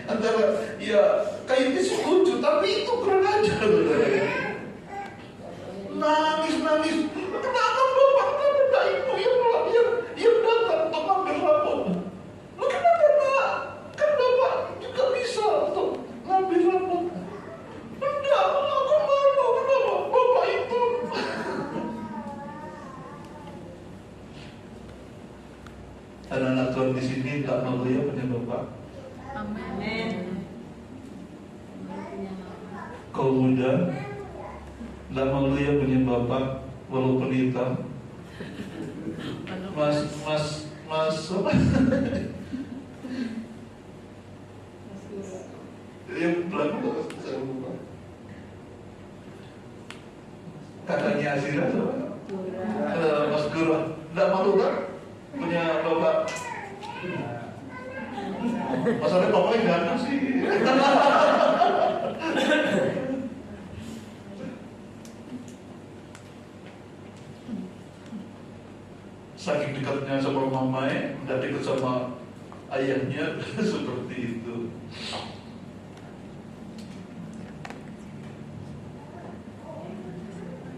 Antara ya kayaknya sih lucu, tapi itu kurang ajar. Nangis. Kenapa bapak? Kenapa ibu yang datang untuk ngambil rapot? Lo kenapa nak? Kan bapak juga bisa untuk ngambil rapot. Enggak, aku malu. Kenapa? Bapak itu. Anak-anak Tuhan di sini tak malu ya punya bapak. Amin. Kau muda, tak malu ya punya bapak walaupun hitam. Mas apa? Yang belakang saya lupa. Kakaknya Azira siapa? Mas Guru. Tidak malu kan punya bapak? Masalahnya bapaknya ganteng sih. Saking dekatnya sama mamanya, tidak dekat sama ayahnya. Seperti itu.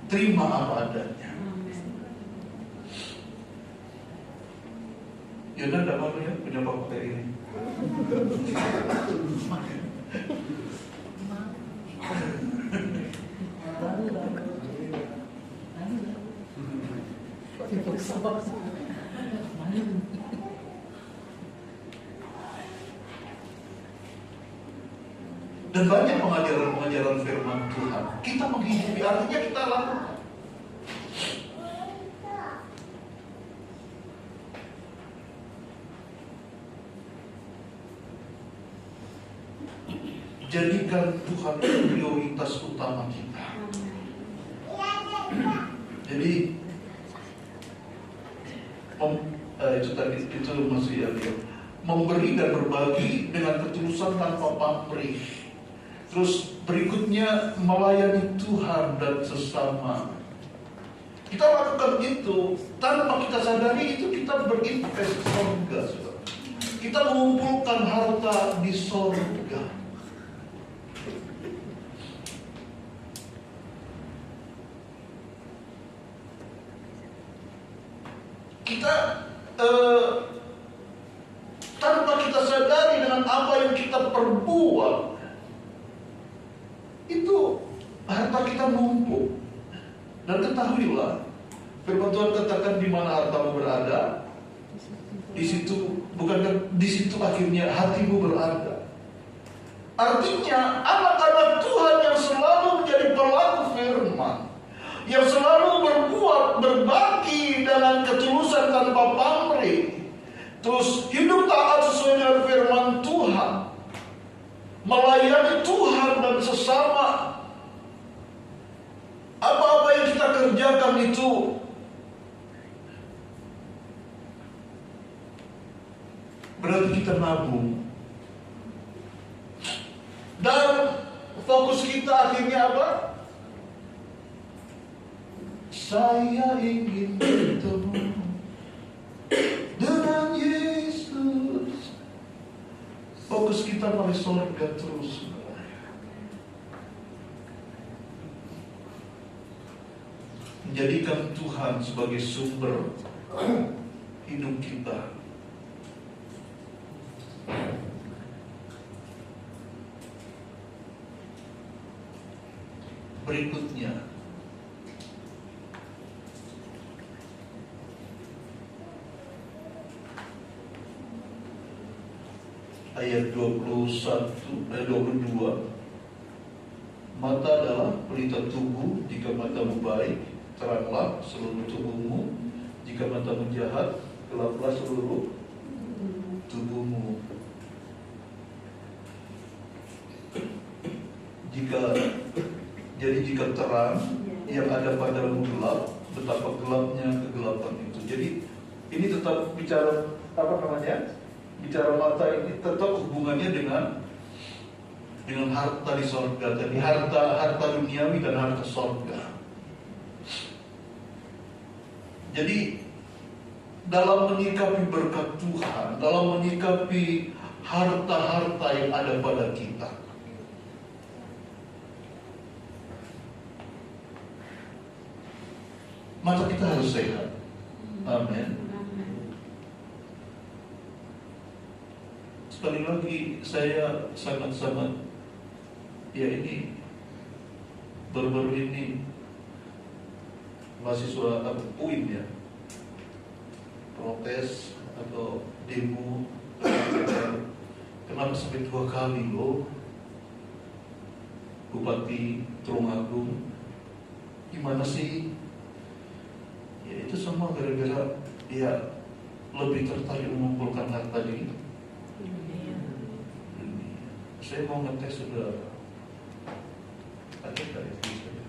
Terima apa adanya. Yaudah tidak malu ya punya bapak kayak ini. Dan banyak pengajaran firman Tuhan kita menghidupi, artinya kita lakukan. Jadikan Tuhan prioritas utama kita. Jadi itu tadi itu masih ya, memberi dan berbagi dengan ketulusan tanpa pamrih. Terus berikutnya melayani Tuhan dan sesama. Kita lakukan itu tanpa kita sadari, itu kita berinvestasi. Kita mengumpulkan harta di sorga. Kita tanpa kita sadari dengan apa yang kita perbuat, itu harta kita numpuk. Dan ketahuilah, firman Tuhan katakan di mana hartamu berada, di situ, bukankah di situ akhirnya hatimu berada. Artinya anak-anak Tuhan yang selalu menjadi pelaku firman, yang selalu berbuat, berbagi dengan ketulusan tanpa pamrih, terus hidup taat sesuai dengan firman Tuhan, melayani Tuhan dan sesama. Apa-apa yang kita kerjakan itu berarti kita nabung. Dan fokus kita akhirnya apa? Saya ingin bertemu dengan Yesus. Fokus kita pada surga terus. Menjadikan Tuhan sebagai sumber hidup kita. Berikutnya, ayat 22, mata adalah pelita tubuh. Jika matamu baik, teranglah seluruh tubuhmu. Jika matamu jahat, gelaplah seluruh tubuhmu. Jika terang yang ada padamu gelap, betapa gelapnya kegelapan itu. Jadi ini tetap bicara bicara mata ini tetap hubungannya dengan harta di sorga. Jadi harta duniawi dan harta sorga. Jadi dalam menyikapi berkat Tuhan, dalam menyikapi harta-harta yang ada pada kita, mata kita harus sehat. Amin. Sekali lagi saya sangat-sangat ini baru-baru ini mahasiswa UIN ya protes atau demo, kenapa sampai 2 kali loh Bupati Tulungagung, gimana sih? Ya itu semua gara-gara dia lebih tertarik mengumpulkan harta di dunia. Saya mau ngetes saudara, ada nggak itu saya?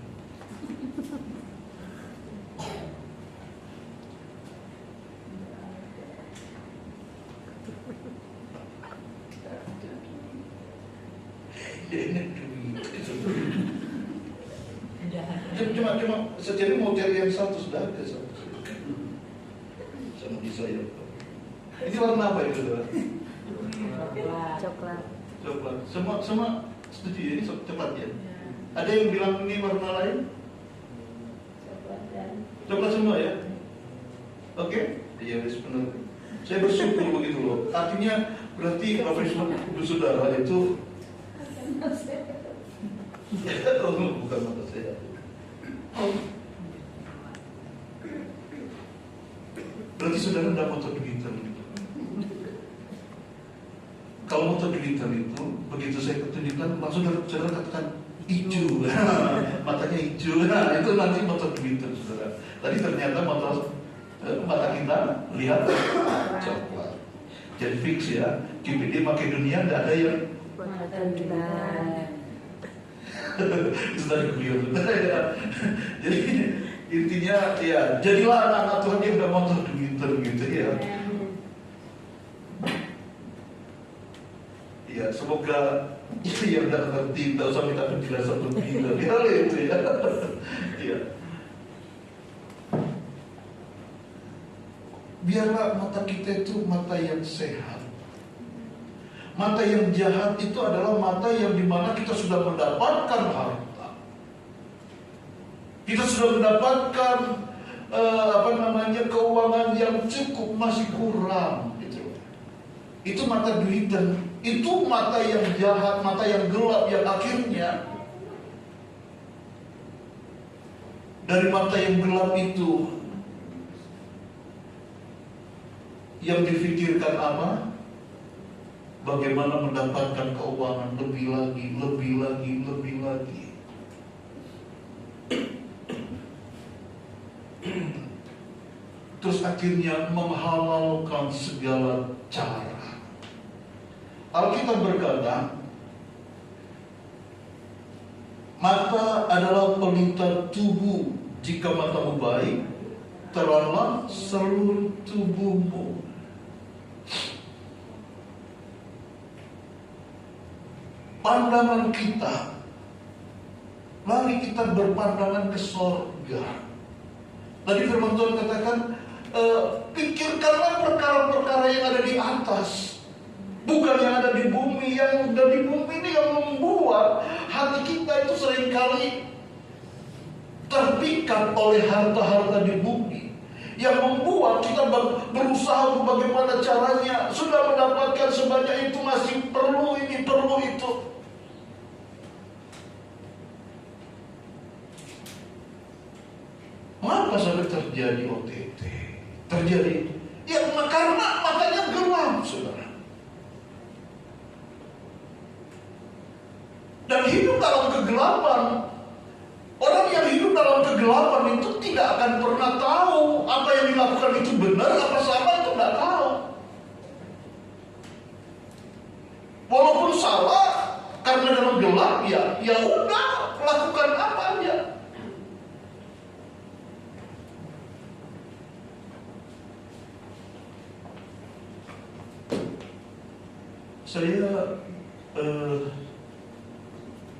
Cuma sejadi mau cari yang satu sudah ada sama di saya. Ini warna apa itu saudara? Coklat. Coklat. Semua setuju ya, ini cepat ya. Ada yang bilang ini warna lain? Coklat semua ya. Oke? Iya, benar. Saya bersyukur begitu loh. Artinya berarti Bapak Ibu Saudara itu bukan mata saya. Berarti saudara tidak motor digital gitu. Kalau motor digital itu begitu saya ketunjukkan langsung saudara katakan hijau, matanya hijau. Nah itu nanti motor digital saudara. Tadi ternyata mata kita lihat coklat. Jadi fix ya. KPD Makedonia tidak ada yang sudah beliau ya. Jadi intinya ya jadilah anak-anak Tuhan yang udah motor Twitter gitu ya. Ya semoga yang udah ngerti tidak usah minta penjelasan lebih itu ya. Ya. Biarlah mata kita itu mata yang sehat. Mata yang jahat itu adalah mata yang dimana kita sudah mendapatkan harta, kita sudah mendapatkan keuangan yang cukup, masih kurang gitu. Itu mata duit, dan itu mata yang jahat, mata yang gelap, yang akhirnya dari mata yang gelap itu yang difikirkan apa? Bagaimana mendapatkan keuangan lebih lagi, lebih lagi, lebih lagi. Terus akhirnya menghalalkan segala cara. Alkitab berkata, mata adalah pelita tubuh. Jika matamu baik, teranglah seluruh tubuhmu. Pandangan kita, mari kita berpandangan ke sorga. Tadi firman Tuhan katakan, pikirkanlah perkara-perkara yang ada di atas, bukan yang ada di bumi. Yang ada di bumi ini yang membuat hati kita itu seringkali terpikat oleh harta-harta di bumi, yang membuat kita berusaha bagaimana caranya, sudah mendapatkan sebanyak itu, masih perlu ini, perlu itu. Mengapa sampai terjadi OTT? Terjadi ya karena matanya gelap, saudara. Dan hidup dalam kegelapan. Orang yang hidup dalam kegelapan itu tidak akan pernah tahu apa yang dilakukan itu benar apa salah, itu tidak tahu. Walaupun salah, karena dalam gelap ya udah, lakukan apa aja. Saya